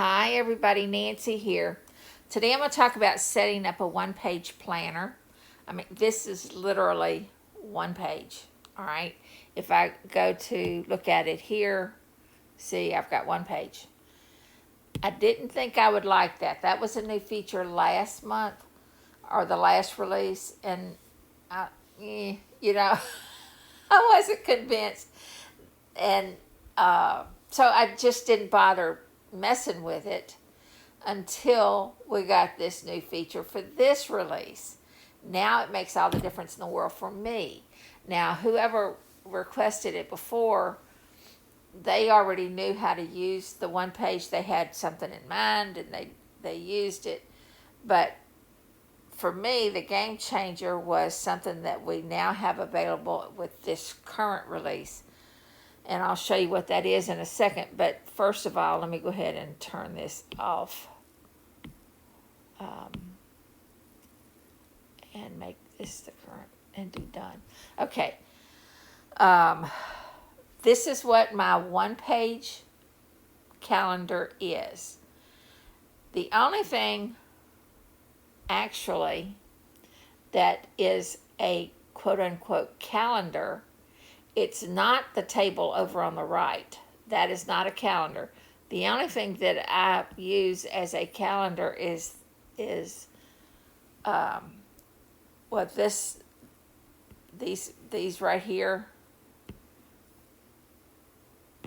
Hi everybody, Nancy here. Today I'm going to talk about setting up a one-page planner. This is literally one page, all right? If I go to look at it here, see I've got one page. I didn't think I would like that. That was a new feature last month, or the last release, and I wasn't convinced. And so I just didn't bother messing with it until we got this new feature for this release. Now it makes all the difference in the world for me. Now, whoever requested it before, they already knew how to use the one page. They had something in mind and they used it. But for me, the game changer was something that we now have available with this current release. And I'll show you what that is in a second. But first of all, let me go ahead and turn this off. And make this the current and do done. Okay. This is what my one-page calendar is. The only thing actually that is a quote-unquote calendar, it's not the table over on the right. That is not a calendar. The only thing that I use as a calendar is these right here.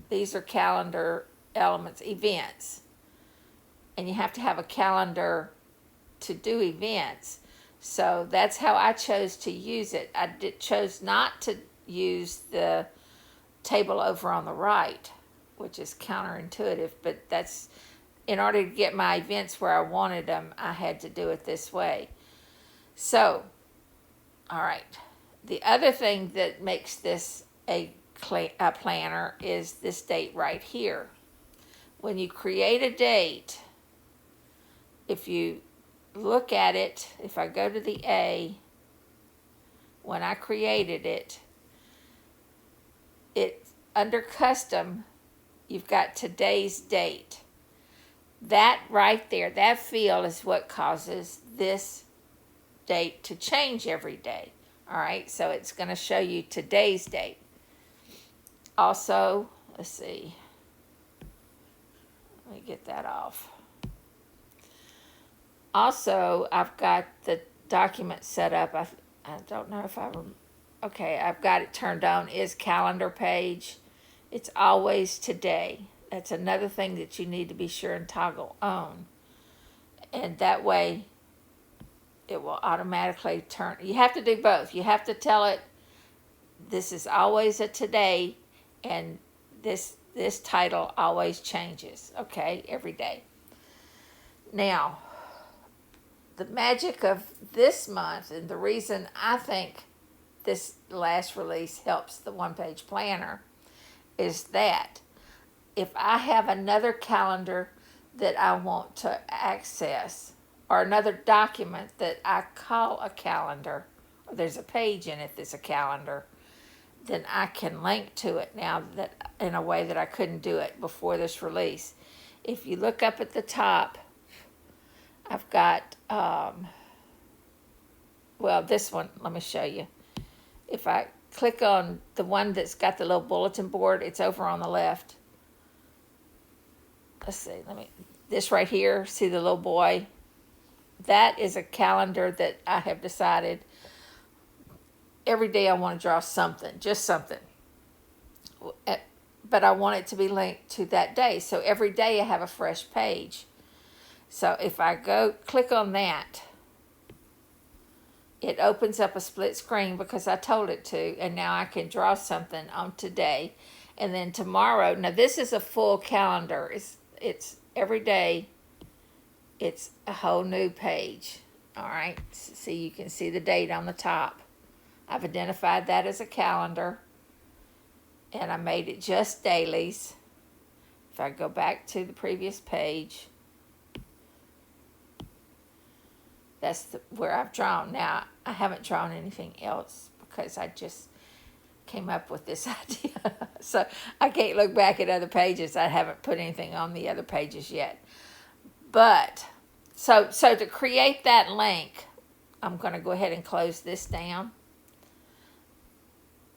These are calendar elements, events. And you have to have a calendar to do events. So that's how I chose to use it. I chose not to use the table over on the right, which is counterintuitive, but that's, in order to get my events where I wanted them, I had to do it this way. So, all right. The other thing that makes this a planner is this date right here. When you create a date, if you look at it, if I go to the A, when I created it, under custom, you've got today's date. That right there, that field is what causes this date to change every day. All right, so it's going to show you today's date. Also, let's see. Let me get that off. Also, I've got the document set up. I don't know if okay, I've got it turned on, is calendar page. It's always today. That's another thing that you need to be sure and toggle on. And that way, it will automatically turn. You have to do both. You have to tell it, this is always a today, and this title always changes, okay, every day. Now, the magic of this month, and the reason I think this last release helps the one-page planner, is that if I have another calendar that I want to access, or another document that I call a calendar, or there's a page in it that's a calendar, then I can link to it now that in a way that I couldn't do it before this release. If you look up at the top, I've got, this one, let me show you. If I click on the one that's got the little bulletin board, it's over on the left. Let's see, this right here, see the little boy? That is a calendar that I have decided every day I want to draw something, just something. But I want it to be linked to that day. So every day I have a fresh page. So if I go click on that, it opens up a split screen because I told it to, and now I can draw something on today. And then tomorrow, now this is a full calendar. It's every day, it's a whole new page. All right, see, you can see the date on the top. I've identified that as a calendar, and I made it just dailies. If I go back to the previous page, that's where I've drawn. Now, I haven't drawn anything else because I just came up with this idea. So I can't look back at other pages. I haven't put anything on the other pages yet. But so to create that link, I'm going to go ahead and close this down.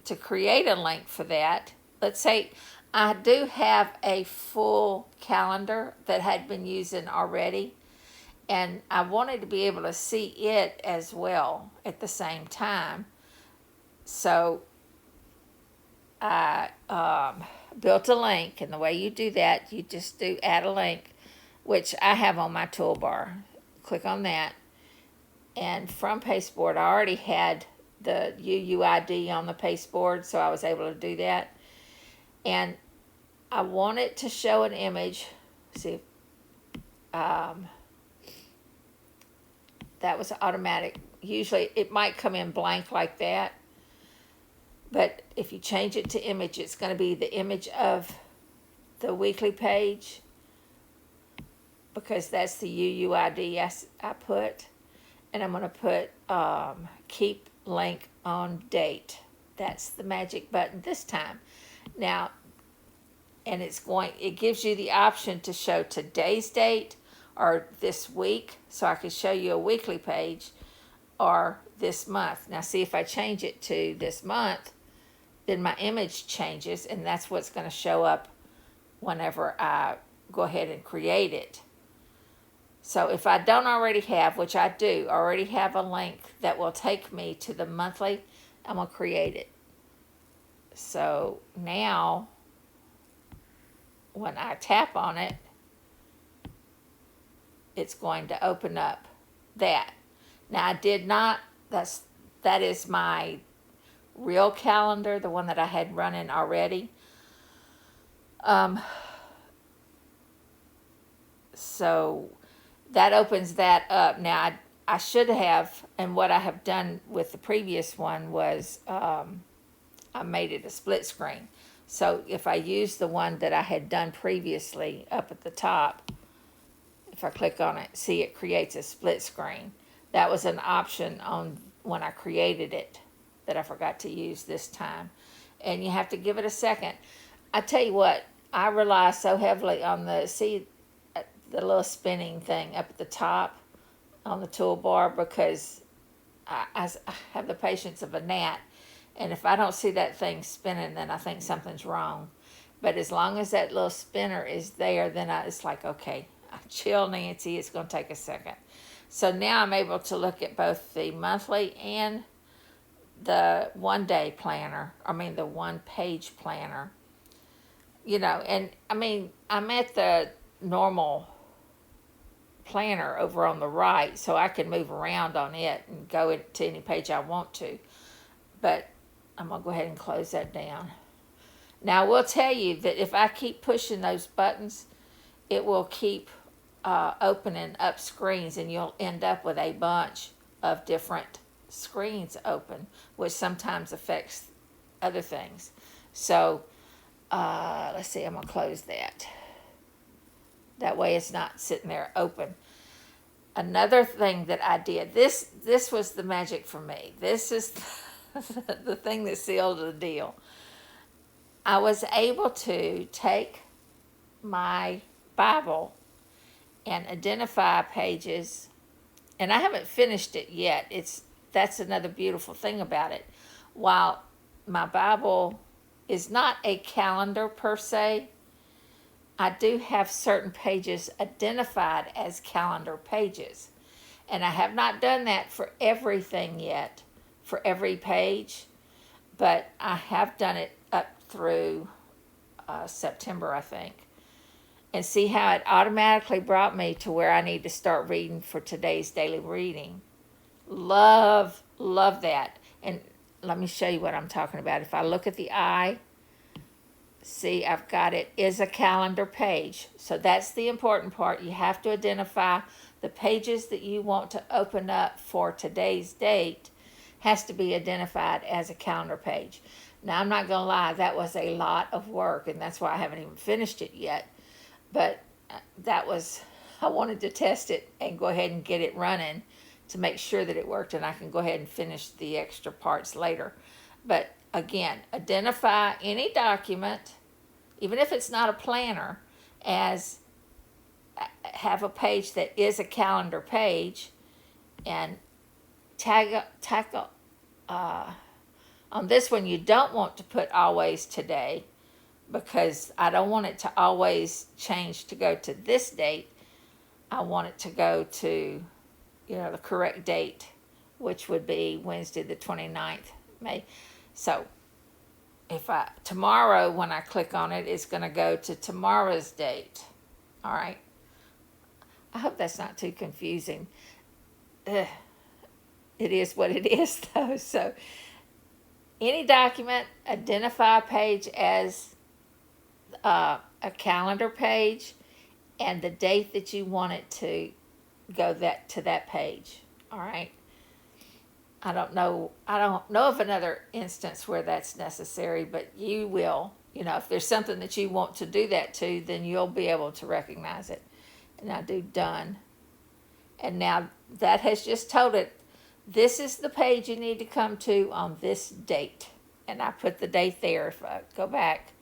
To create a link for that, let's say I do have a full calendar that had been using already, and I wanted to be able to see it as well at the same time. So I built a link, and the way you do that, you just do add a link, which I have on my toolbar. Click on that, and from pasteboard, I already had the UUID on the pasteboard, so I was able to do that. And I want it to show an image. See, that was automatic. Usually it might come in blank like that, but if you change it to image, it's going to be the image of the weekly page, because that's the UUID I put. And I'm going to put keep link on date. That's the magic button this time. Now, and it gives you the option to show today's date or this week, so I could show you a weekly page, or this month. Now see, if I change it to this month, then my image changes, and that's what's going to show up whenever I go ahead and create it. So if I don't already have, which I do already have a link that will take me to the monthly, I'm going to create it. So now when I tap on it, it's going to open up that. Now I did not, that is my real calendar, the one that I had running already. So that opens that up. Now I should have, and what I have done with the previous one was I made it a split screen. So if I use the one that I had done previously up at the top, if I click on it, see, it creates a split screen. That was an option on when I created it that I forgot to use this time. And you have to give it a second. I tell you what, I rely so heavily on the little spinning thing up at the top on the toolbar, because I have the patience of a gnat. And if I don't see that thing spinning, then I think something's wrong. But as long as that little spinner is there, then it's like, okay, chill, Nancy, it's going to take a second. So now I'm able to look at both the monthly and the one-day planner, the one-page planner. And I'm at the normal planner over on the right, so I can move around on it and go to any page I want to. But I'm going to go ahead and close that down. Now, I will tell you that if I keep pushing those buttons, it will keep opening up screens, and you'll end up with a bunch of different screens open, which sometimes affects other things. So, let's see, I'm going to close that. That way it's not sitting there open. Another thing that I did, this was the magic for me. This is the thing that sealed the deal. I was able to take my Bible and identify pages, and I haven't finished it yet. That's another beautiful thing about it. While my Bible is not a calendar per se, I do have certain pages identified as calendar pages. And I have not done that for everything yet, for every page, but I have done it up through September, I think. And see how it automatically brought me to where I need to start reading for today's daily reading. Love that. And let me show you what I'm talking about. If I look at the eye, see, I've got it is a calendar page. So that's the important part. You have to identify the pages that you want to open up for today's date has to be identified as a calendar page. Now, I'm not going to lie, that was a lot of work, and that's why I haven't even finished it yet. But I wanted to test it and go ahead and get it running to make sure that it worked, and I can go ahead and finish the extra parts later. But again, identify any document, even if it's not a planner, as have a page that is a calendar page, and tackle on this one. You don't want to put always today, because I don't want it to always change to go to this date. I want it to go to, the correct date, which would be Wednesday the 29th May. So tomorrow, when I click on it, it's going to go to tomorrow's date. All right. I hope that's not too confusing. Ugh. It is what it is, though. So any document, identify a page as a calendar page and the date that you want it to go to that page. All right. I don't know of another instance where that's necessary, but you will. If there's something that you want to do that to, then you'll be able to recognize it. And I do done. And now that has just told it, this is the page you need to come to on this date. And I put the date there. If I go back,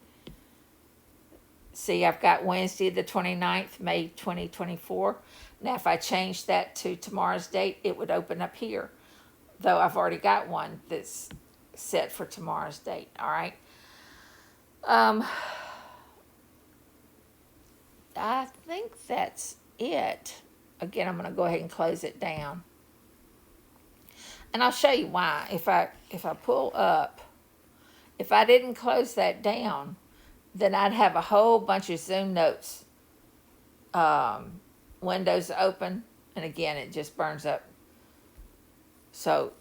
see, I've got Wednesday the 29th, May 2024. Now, if I change that to tomorrow's date, it would open up here, though I've already got one that's set for tomorrow's date. All right. I think that's it. Again, I'm going to go ahead and close it down. And I'll show you why. If I pull up, if I didn't close that down, then I'd have a whole bunch of ZoomNotes windows open. And again, it just burns up. So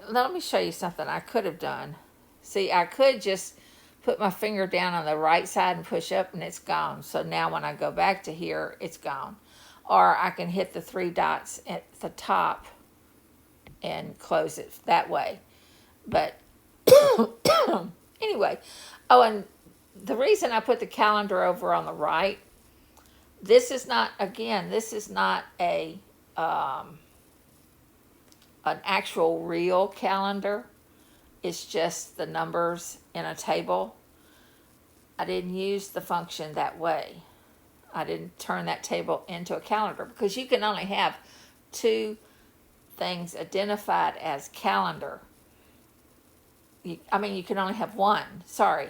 let me show you something I could have done. See, I could just put my finger down on the right side and push up, and it's gone. So now when I go back to here, it's gone. Or I can hit the three dots at the top and close it that way. But anyway, and the reason I put the calendar over on the right, this is not a an actual real calendar. It's just the numbers in a table. I didn't use the function that way. I didn't turn that table into a calendar, because you can only have two things identified as calendar. You can only have one, sorry.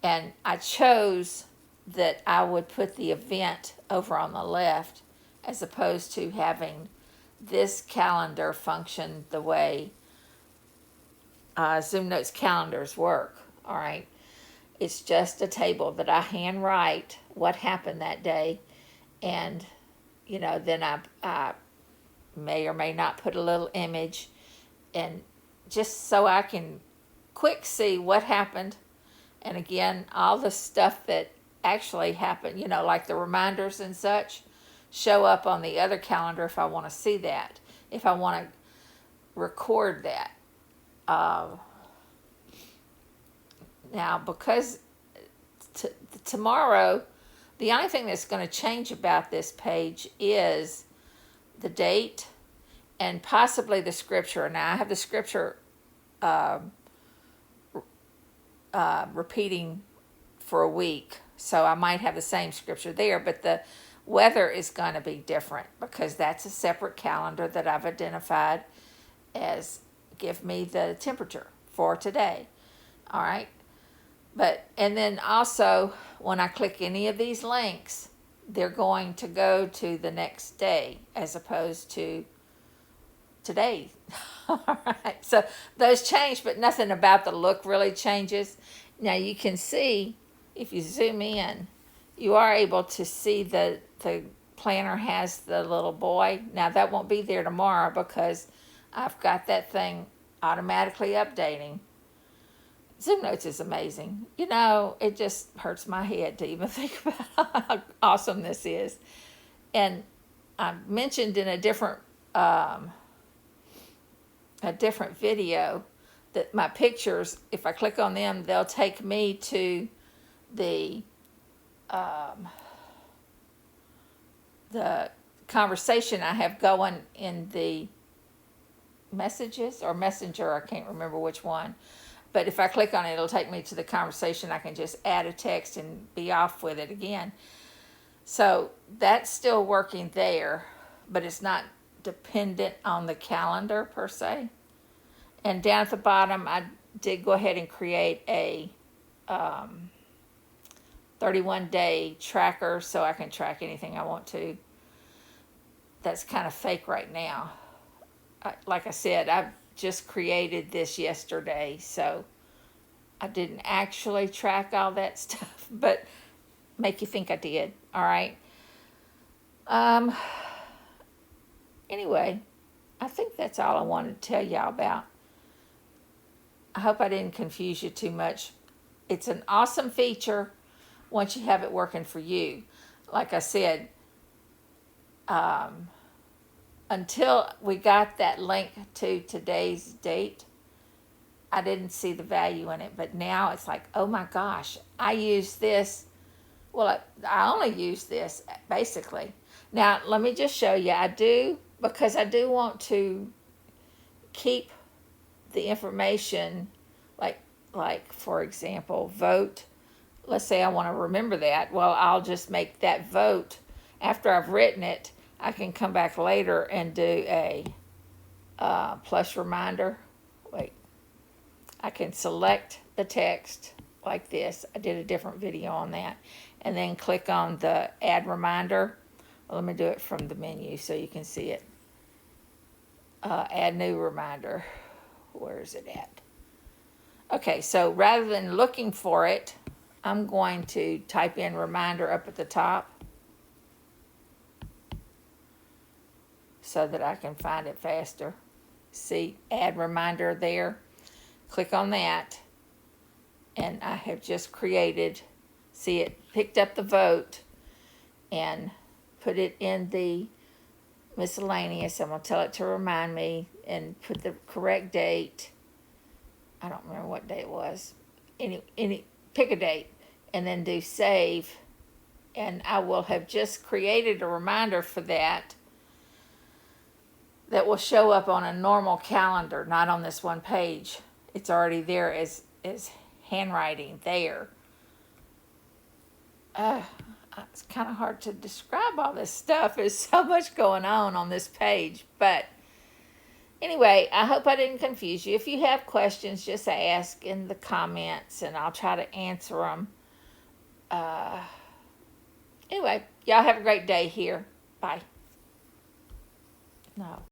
And I chose that I would put the event over on the left, as opposed to having this calendar function the way ZoomNotes calendars work. All right. It's just a table that I handwrite what happened that day. And, then I may or may not put a little image, and just so I can quick see what happened. And again, all the stuff that actually happened, like the reminders and such, show up on the other calendar if I want to see that, if I want to record that. Now, because tomorrow, the only thing that's going to change about this page is the date and possibly the scripture. Now, I have the scripture repeating for a week, so I might have the same scripture there, but the weather is going to be different, because that's a separate calendar that I've identified as give me the temperature for today. All right. And then also, when I click any of these links, they're going to go to the next day as opposed to today. All right. So those change, but nothing about the look really changes. Now you can see, if you zoom in, you are able to see the planner has the little boy. Now that won't be there tomorrow, because I've got that thing automatically updating. ZoomNotes is amazing. It just hurts my head to even think about how awesome this is. And I mentioned in a different video that my pictures, if I click on them, they'll take me to the conversation I have going in the messages or messenger, I can't remember which one. but if I click on it, it'll take me to the conversation. I can just add a text and be off with it again. So that's still working there, but it's not dependent on the calendar per se. And down at the bottom, I did go ahead and create a 31-day tracker so I can track anything I want to. That's kind of fake right now. Like I said, I've just created this yesterday, so I didn't actually track all that stuff, but make you think I did. All right. Anyway, I think that's all I wanted to tell y'all about. I hope I didn't confuse you too much. It's an awesome feature once you have it working for you. Like I said, until we got that link to today's date, I didn't see the value in it. But now it's like, oh my gosh, I use this. Well, I only use this basically. Now, let me just show you. Because I do want to keep the information, like for example, vote. Let's say I want to remember that. Well, I'll just make that vote. After I've written it, I can come back later and do a plus reminder. Wait, I can select the text like this. I did a different video on that. And then click on the add reminder. Well, let me do it from the menu so you can see it. Add new reminder. Where is it at? Okay, so rather than looking for it, I'm going to type in reminder up at the top so that I can find it faster. See, add reminder there. Click on that, and I have just created, see, it picked up the vote and put it in the miscellaneous. I'm going to tell it to remind me and put the correct date. I don't remember what day it was. Pick a date and then do save, and I will have just created a reminder for that will show up on a normal calendar, not on this one page. It's already there as handwriting there. It's kind of hard to describe all this stuff. There's so much going on this page. But anyway, I hope I didn't confuse you. If you have questions, just ask in the comments, and I'll try to answer them. Anyway, y'all have a great day here. Bye. No.